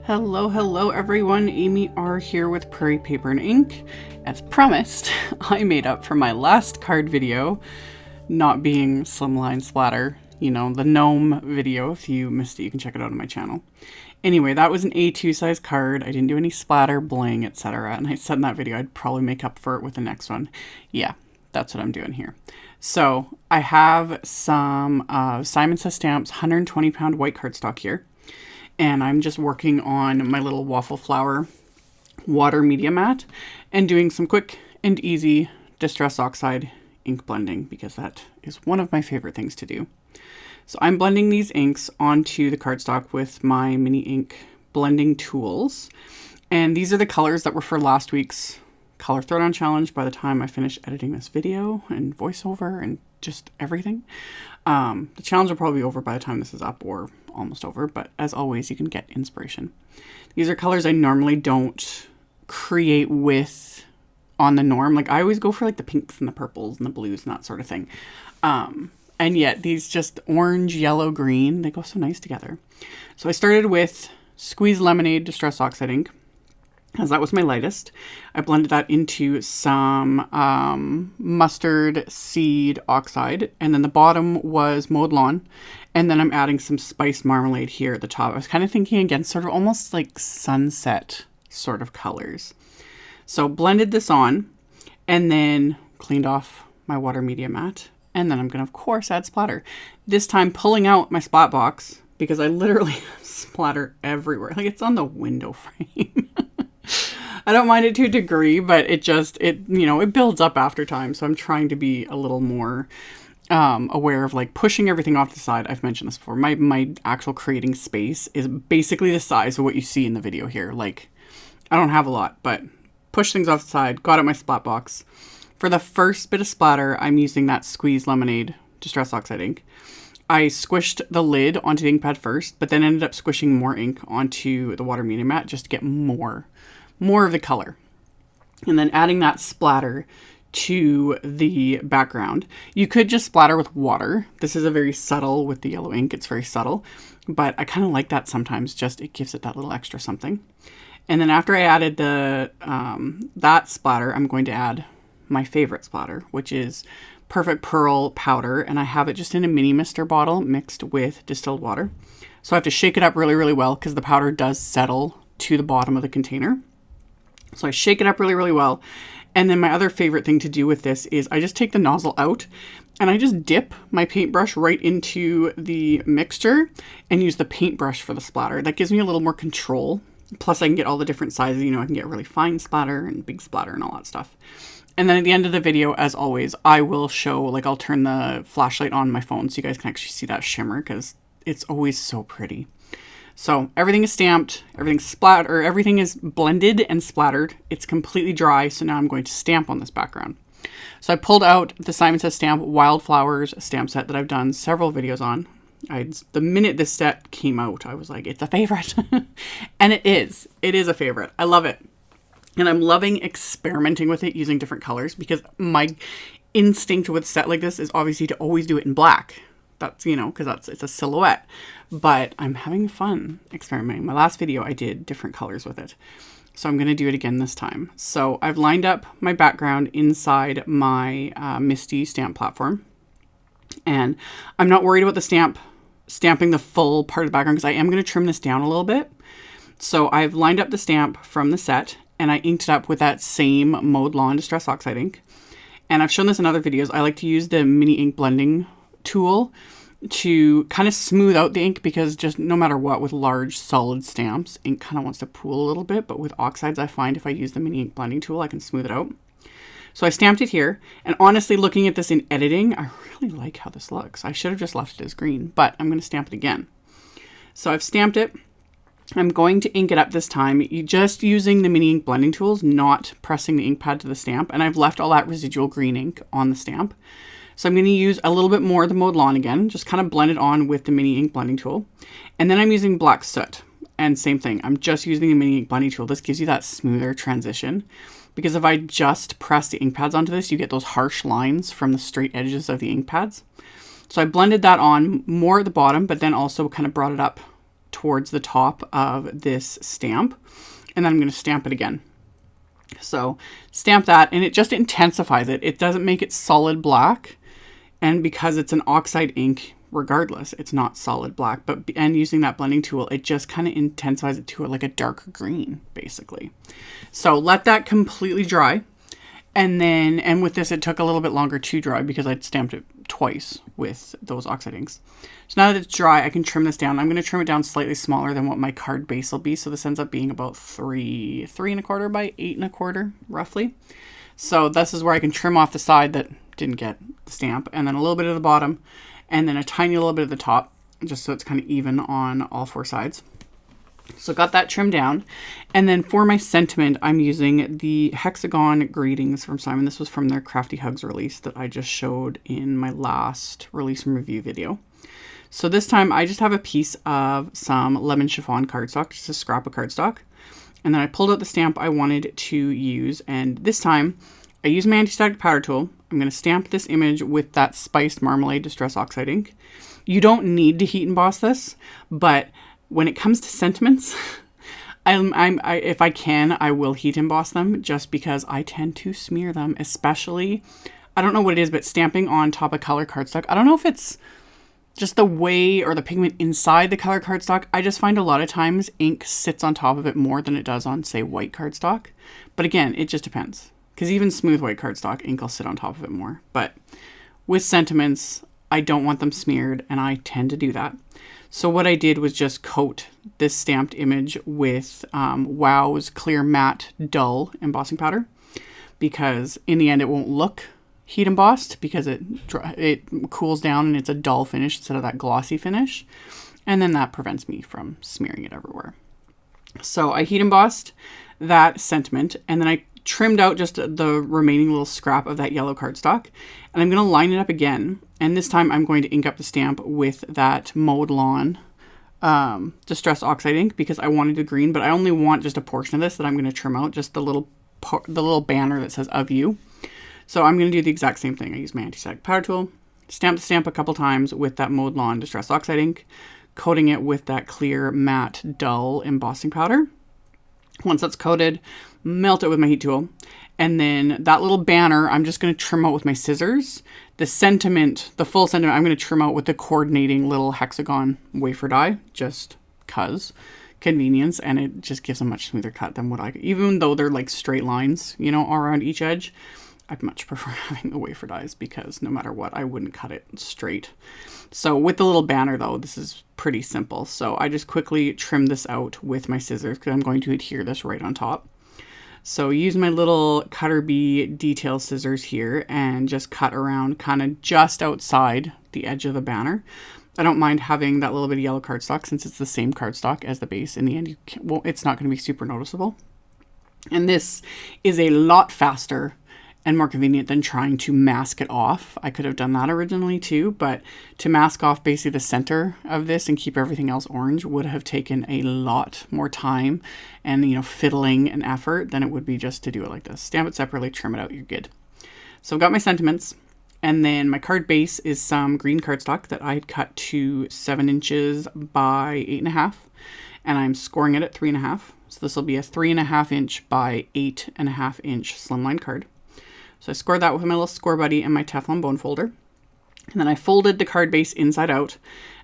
Hello everyone, AmyR here with Prairie Paper and Ink. As promised, I made up for my last card video not being Slimline Splatter, you know, the gnome video. If you missed it, you can check it out on my channel. Anyway, that was an A2 size card. I didn't do any splatter, bling, etc. And I said in that video I'd probably make up for it with the next one. Yeah, that's what I'm doing here. So I have some Simon Says Stamps 120 pound white cardstock here. And I'm just working on my little Waffle flower water media mat and doing some quick and easy Distress Oxide ink blending because that is one of my favorite things to do. So I'm blending these inks onto the cardstock with my mini ink blending tools. And these are the colors that were for last week's Color Throwdown Challenge by the time I finish editing this video and voiceover and just everything. The challenge will probably be over by the time this is up or almost over, but as always, you can get inspiration. These are colors I normally don't create with on the norm. Like I always go for like the pinks and the purples and the blues and that sort of thing. And yet these just orange, yellow, green, they go so nice together. So I started with Squeeze Lemonade Distress Oxide ink, as that was my lightest. I blended that into some mustard seed oxide, and then the bottom was Mowed Lawn, and then I'm adding some spiced marmalade here at the top. I was kind of thinking again, sort of almost like sunset sort of colors. So blended this on, and then cleaned off my water media mat, and then I'm gonna of course add splatter. This time pulling out my splat box because I literally splatter everywhere. Like it's on the window frame. I don't mind it to a degree, but it builds up after time. So I'm trying to be a little more aware of like pushing everything off the side. I've mentioned this before. My actual creating space is basically the size of what you see in the video here. Like I don't have a lot, but push things off the side, got out my splat box. For the first bit of splatter, I'm using that Squeeze Lemonade Distress Oxide ink. I squished the lid onto the ink pad first, but then ended up squishing more ink onto the water media mat just to get more of the color. And then adding that splatter to the background. You could just splatter with water. This is a very subtle with the yellow ink. It's very subtle, but I kind of like that sometimes. Just it gives it that little extra something. And then after I added the that splatter, I'm going to add my favorite splatter, which is Perfect Pearl powder, and I have it just in a mini mister bottle mixed with distilled water. So I have to shake it up really, really well because the powder does settle to the bottom of the container. So I shake it up really, really well. And then my other favorite thing to do with this is I just take the nozzle out and I just dip my paintbrush right into the mixture and use the paintbrush for the splatter. That gives me a little more control. Plus I can get all the different sizes, you know, I can get really fine splatter and big splatter and all that stuff. And then at the end of the video, as always, I will show, like I'll turn the flashlight on my phone so you guys can actually see that shimmer because it's always so pretty. So everything is stamped, everything is blended and splattered. It's completely dry, so now I'm going to stamp on this background. So I pulled out the Simon Says Stamp Wildflowers stamp set that I've done several videos on. The minute this set came out, I was like, it's a favorite. And it is a favorite. I love it. And I'm loving experimenting with it using different colors because my instinct with a set like this is obviously to always do it in black. That's, you know, because it's a silhouette. But I'm having fun experimenting. My last video, I did different colors with it. So I'm going to do it again this time. So I've lined up my background inside my MISTI stamp platform. And I'm not worried about the stamping the full part of the background because I am going to trim this down a little bit. So I've lined up the stamp from the set and I inked it up with that same Mowed Lawn Distress Oxide ink. And I've shown this in other videos. I like to use the mini ink blending tool to kind of smooth out the ink because just no matter what with large solid stamps, ink kind of wants to pool a little bit. But with oxides, I find if I use the mini ink blending tool, I can smooth it out. So I stamped it here. And honestly, looking at this in editing, I really like how this looks. I should have just left it as green, but I'm going to stamp it again. So I've stamped it. I'm going to ink it up this time, just using the mini ink blending tools, not pressing the ink pad to the stamp. And I've left all that residual green ink on the stamp. So I'm going to use a little bit more of the Mowed Lawn again, just kind of blend it on with the mini ink blending tool. And then I'm using black soot. And same thing, I'm just using the mini ink blending tool. This gives you that smoother transition. Because if I just press the ink pads onto this, you get those harsh lines from the straight edges of the ink pads. So I blended that on more at the bottom, but then also kind of brought it up towards the top of this stamp. And then I'm going to stamp it again. So stamp that, and it just intensifies it. It doesn't make it solid black. And because it's an oxide ink, regardless, it's not solid black. And using that blending tool, it just kind of intensifies it to like a darker green, basically. So let that completely dry. And with this, it took a little bit longer to dry because I'd stamped it twice with those oxide inks. So now that it's dry, I can trim this down. I'm going to trim it down slightly smaller than what my card base will be. So this ends up being about 3.25 by 8.25, roughly. So this is where I can trim off the side that didn't get the stamp, and then a little bit of the bottom, and then a tiny little bit of the top, just so it's kind of even on all 4 sides. So got that trimmed down. And then for my sentiment, I'm using the Hexagon Greetings from Simon. This was from their Crafty Hugs release that I just showed in my last release and review video. So this time I just have a piece of some lemon chiffon cardstock, just a scrap of cardstock. And then I pulled out the stamp I wanted to use. And this time I use my anti-static powder tool. I'm going to stamp this image with that spiced Marmalade Distress Oxide ink. You don't need to heat emboss this, but when it comes to sentiments, if I can, I will heat emboss them just because I tend to smear them, especially, I don't know what it is, but stamping on top of color cardstock. I don't know if it's just the way or the pigment inside the color cardstock. I just find a lot of times ink sits on top of it more than it does on, say, white cardstock. But again, it just depends. Because even smooth white cardstock, ink will sit on top of it more. But with sentiments, I don't want them smeared, and I tend to do that. So what I did was just coat this stamped image with Wow's Clear Matte Dull embossing powder, because in the end it won't look heat embossed because it cools down and it's a dull finish instead of that glossy finish. And then that prevents me from smearing it everywhere. So I heat embossed that sentiment, and then I trimmed out just the remaining little scrap of that yellow cardstock, and I'm going to line it up again. And this time I'm going to ink up the stamp with that Mowed Lawn Distress Oxide ink because I wanted the green, but I only want just a portion of this that I'm going to trim out, just the little banner that says "of you." So I'm going to do the exact same thing. I use my anti-static powder tool, stamp the stamp a couple times with that Mowed Lawn Distress Oxide ink, coating it with that Clear Matte Dull embossing powder. Once that's coated, melt it with my heat tool. And then that little banner, I'm just going to trim out with my scissors. The sentiment, the full sentiment, I'm going to trim out with the coordinating little Hexagon wafer die, just cause convenience. And it just gives a much smoother cut than what even though they're like straight lines, you know, around each edge. I'd much prefer having the wafer dies because no matter what, I wouldn't cut it straight. So with the little banner though, this is pretty simple. So I just quickly trim this out with my scissors because I'm going to adhere this right on top. So use my little cutter bee detail scissors here and just cut around kind of just outside the edge of the banner. I don't mind having that little bit of yellow cardstock since it's the same cardstock as the base. In the end, it's not going to be super noticeable. And this is a lot faster and more convenient than trying to mask it off. I could have done that originally too, but to mask off basically the center of this and keep everything else orange would have taken a lot more time and, you know, fiddling and effort than it would be just to do it like this. Stamp it separately, trim it out, you're good. So I've got my sentiments, and then my card base is some green cardstock that I had cut to 7 inches by 8.5, and I'm scoring it at 3.5. So this will be a 3.5 inch by 8.5 inch slimline card. So I scored that with my little score buddy and my Teflon bone folder. And then I folded the card base inside out,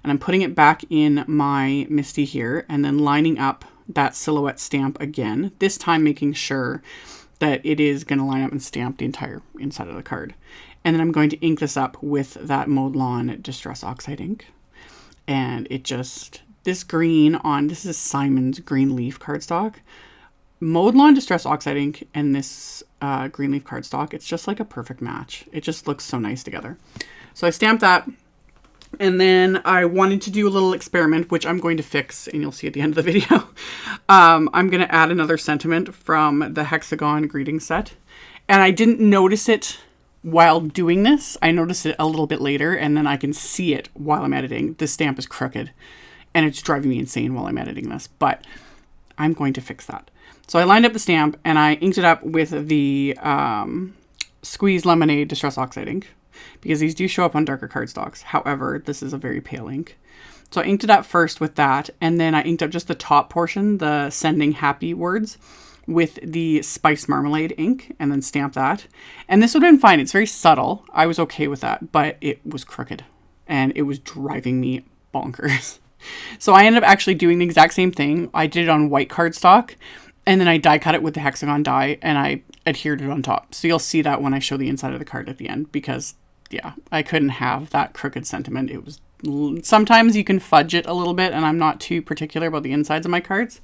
and I'm putting it back in my MISTI here and then lining up that silhouette stamp again, this time making sure that it is going to line up and stamp the entire inside of the card. And then I'm going to ink this up with that Mowed Lawn Distress Oxide ink. And it just, this is Simon's green leaf cardstock. Mowed Lawn Distress Oxide ink and this green leaf cardstock, it's just like a perfect match. It just looks so nice together. So I stamped that, and then I wanted to do a little experiment, which I'm going to fix, and you'll see at the end of the video. I'm going to add another sentiment from the Hexagon greeting set, and I didn't notice it while doing this. I noticed it a little bit later, and then I can see it while I'm editing. This stamp is crooked, and it's driving me insane while I'm editing this, but I'm going to fix that. So I lined up the stamp and I inked it up with the Squeeze Lemonade Distress Oxide ink because these do show up on darker cardstocks. However, this is a very pale ink. So I inked it up first with that, and then I inked up just the top portion, the sending happy words, with the Spice Marmalade ink, and then stamped that. And this would have been fine. It's very subtle. I was okay with that, but it was crooked and it was driving me bonkers. So I ended up actually doing the exact same thing. I did it on white cardstock, and then I die cut it with the Hexagon die, and I adhered it on top. So you'll see that when I show the inside of the card at the end, because yeah, I couldn't have that crooked sentiment. It was, sometimes you can fudge it a little bit, and I'm not too particular about the insides of my cards.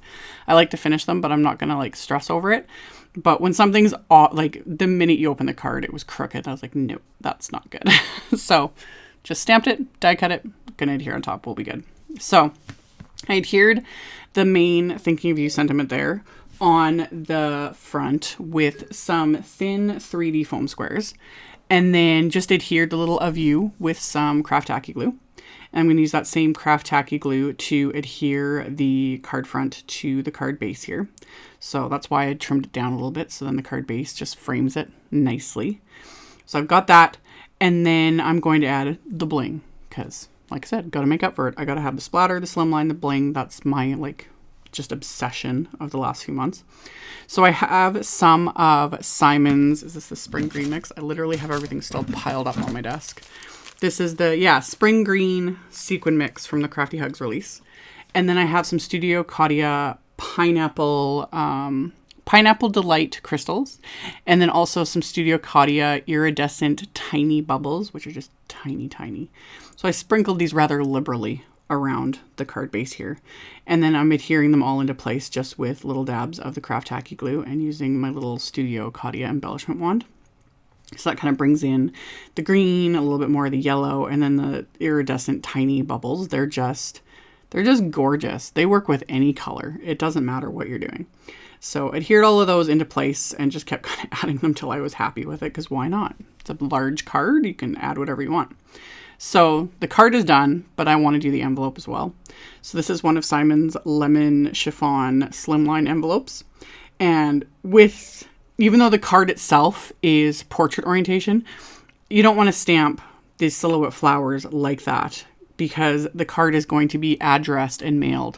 I like to finish them, but I'm not going to like stress over it. But when something's like the minute you open the card, it was crooked. I was like, no, that's not good. So just stamped it, die cut it, gonna adhere on top, we'll be good. So I adhered the main thinking of you sentiment there on the front with some thin 3D foam squares, and then just adhered the little of you with some craft tacky glue. And I'm going to use that same craft tacky glue to adhere the card front to the card base here. So that's why I trimmed it down a little bit, so then the card base just frames it nicely. So I've got that, and then I'm going to add the bling, because like I said, got to make up for it. I got to have the splatter, the slimline, the bling. That's my like just obsession of the last few months. So I have some of Simon's, is this the spring green mix? I literally have everything still piled up on my desk. This is the, yeah, spring green sequin mix from the Crafty Hugs release. And then I have some Studio Caudia pineapple delight crystals, and then also some Studio Caudia iridescent tiny bubbles, which are just tiny. So I sprinkled these rather liberally around the card base here, and then I'm adhering them all into place just with little dabs of the craft tacky glue and using my little Studio Caudia embellishment wand. So that kind of brings in the green, a little bit more of the yellow, and then the iridescent tiny bubbles. They're just gorgeous. They work with any color. It doesn't matter what you're doing. So adhered all of those into place and just kept kind of adding them till I was happy with it, because why not? It's a large card. You can add whatever you want. So the card is done, but I want to do the envelope as well. So this is one of Simon's lemon chiffon slimline envelopes. And even though the card itself is portrait orientation, you don't want to stamp these silhouette flowers like that, because the card is going to be addressed and mailed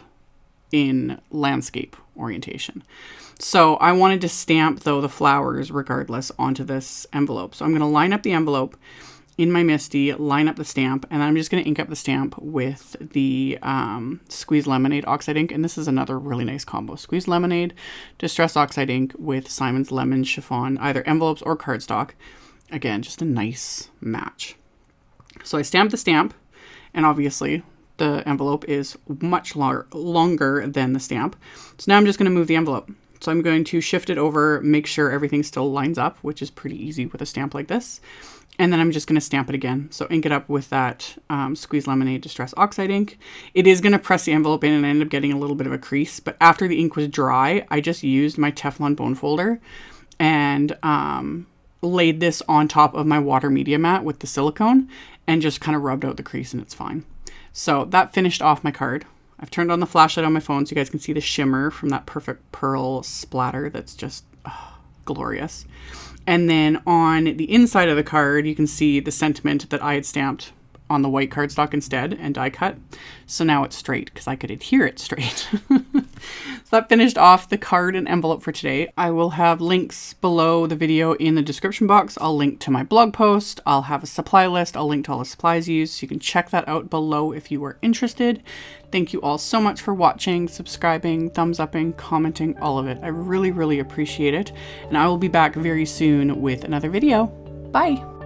in landscape orientation. So I wanted to stamp, though, the flowers regardless onto this envelope. So I'm going to line up the envelope in my MISTI, line up the stamp, and I'm just going to ink up the stamp with the Squeeze Lemonade Oxide ink. And this is another really nice combo. Squeeze Lemonade Distress Oxide ink with Simon's Lemon Chiffon, either envelopes or cardstock. Again, just a nice match. So I stamped the stamp, and obviously the envelope is much longer than the stamp. So now I'm just going to move the envelope. So I'm going to shift it over, make sure everything still lines up, which is pretty easy with a stamp like this. And then I'm just going to stamp it again. So ink it up with that Squeeze Lemonade Distress Oxide ink. It is going to press the envelope in, and I ended up getting a little bit of a crease. But after the ink was dry, I just used my Teflon bone folder and laid this on top of my water media mat with the silicone and just kind of rubbed out the crease, and it's fine. So that finished off my card. I've turned on the flashlight on my phone so you guys can see the shimmer from that perfect pearl splatter that's just glorious. And then on the inside of the card, you can see the sentiment that I had stamped on the white cardstock instead and die cut. So now it's straight because I could adhere it straight. So that finished off the card and envelope for today. I will have links below the video in the description box. I'll link to my blog post. I'll have a supply list. I'll link to all the supplies used. So you can check that out below if you are interested. Thank you all so much for watching, subscribing, thumbs upping, commenting, all of it. I really, really appreciate it. And I will be back very soon with another video. Bye.